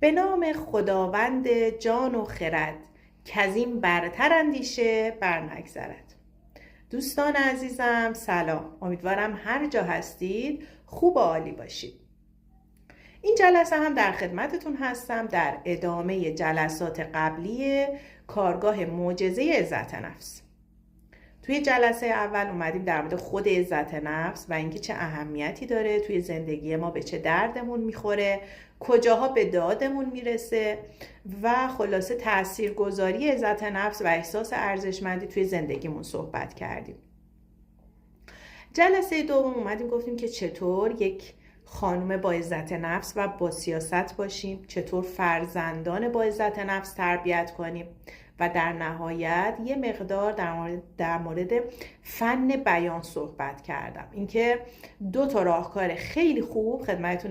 به نام خداوند جان و خرد، کزین برتر اندیشه بر نگذرد. دوستان عزیزم سلام، امیدوارم هر جا هستید خوب و عالی باشید. این جلسه هم در خدمتتون هستم در ادامه جلسات قبلی کارگاه معجزه عزت نفس. توی جلسه اول اومدیم در مورد خود عزت نفس و اینکه چه اهمیتی داره توی زندگی ما، به چه دردمون میخوره، کجاها به دادمون میرسه و خلاصه تاثیرگذاری عزت نفس و احساس ارزشمندی توی زندگیمون صحبت کردیم. جلسه دوم اومدیم گفتیم که چطور یک خانم با عزت نفس و با سیاست باشیم، چطور فرزندان با عزت نفس تربیت کنیم و در نهایت یه مقدار در مورد فن بیان صحبت کردم. اینکه 2 راهکار خیلی خوب خدمتتون